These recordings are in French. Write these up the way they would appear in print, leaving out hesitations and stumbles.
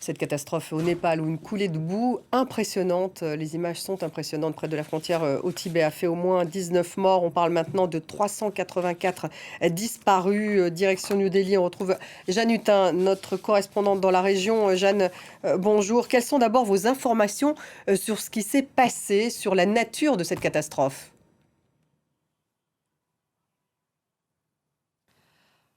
Cette catastrophe au Népal où une coulée de boue impressionnante, les images sont impressionnantes près de la frontière au Tibet, a fait au moins 19 morts. On parle maintenant de 384 disparus. Direction New Delhi, on retrouve Jeanne Hutin, notre correspondante dans la région. Jeanne, bonjour. Quelles sont d'abord vos informations sur ce qui s'est passé, sur la nature de cette catastrophe ?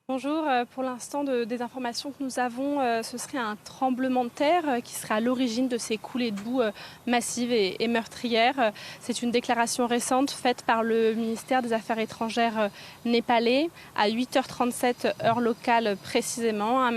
Bonjour, pour l'instant des informations que nous avons, ce serait un tremblement de terre qui serait à l'origine de ces coulées de boue massives et meurtrières. C'est une déclaration récente faite par le ministère des Affaires étrangères népalais à 8h37 heure locale précisément.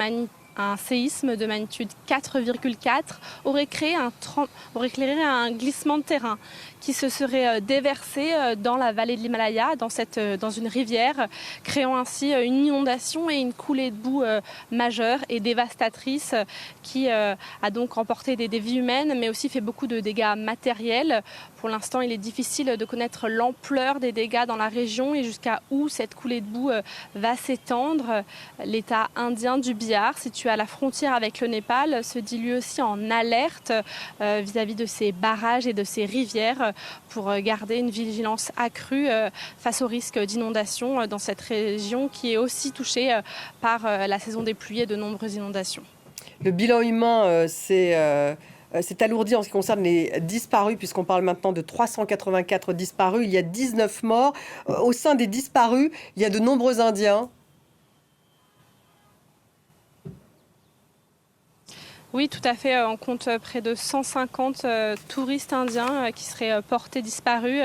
Un séisme de magnitude 4,4 aurait créé un glissement de terrain qui se serait déversé dans la vallée de l'Himalaya, dans une rivière, créant ainsi une inondation et une coulée de boue majeure et dévastatrice qui a donc emporté des vies humaines, mais aussi fait beaucoup de dégâts matériels. Pour l'instant, il est difficile de connaître l'ampleur des dégâts dans la région et jusqu'à où cette coulée de boue va s'étendre. L'État indien du Bihar, situé à la frontière avec le Népal, se dit lui aussi en alerte vis-à-vis de ces barrages et de ces rivières pour garder une vigilance accrue face au risque d'inondation dans cette région qui est aussi touchée par la saison des pluies et de nombreuses inondations. Le bilan humain, c'est alourdi en ce qui concerne les disparus, puisqu'on parle maintenant de 384 disparus. Il y a 19 morts. Au sein des disparus, il y a de nombreux Indiens. Oui, tout à fait. On compte près de 150 touristes indiens qui seraient portés disparus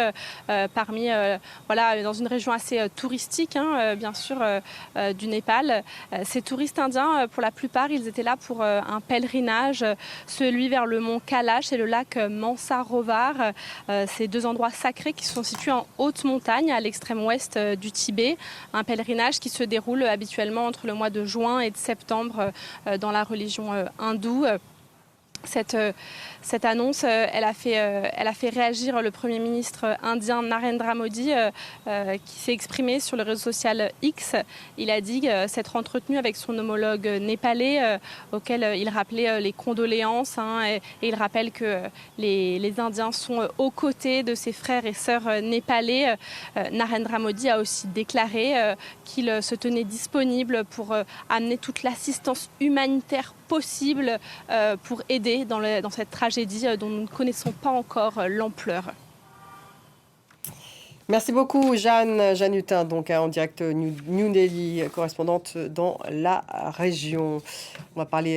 dans une région assez touristique, bien sûr, du Népal. Ces touristes indiens, pour la plupart, ils étaient là pour un pèlerinage, celui vers le mont Kailash et le lac Mansarovar. Ces deux endroits sacrés qui sont situés en haute montagne à l'extrême ouest du Tibet. Un pèlerinage qui se déroule habituellement entre le mois de juin et de septembre dans la religion hindoue. Cette annonce, elle a fait réagir le Premier ministre indien Narendra Modi qui s'est exprimé sur le réseau social X. Il a dit s'être entretenu avec son homologue népalais auquel il rappelait les condoléances et il rappelle que les Indiens sont aux côtés de ses frères et sœurs népalais. Narendra Modi a aussi déclaré qu'il se tenait disponible pour amener toute l'assistance humanitaire possible pour aider dans cette tragédie dont nous ne connaissons pas encore l'ampleur. Merci beaucoup Jeanne Hutin, donc en direct New Delhi, correspondante dans la région. On va parler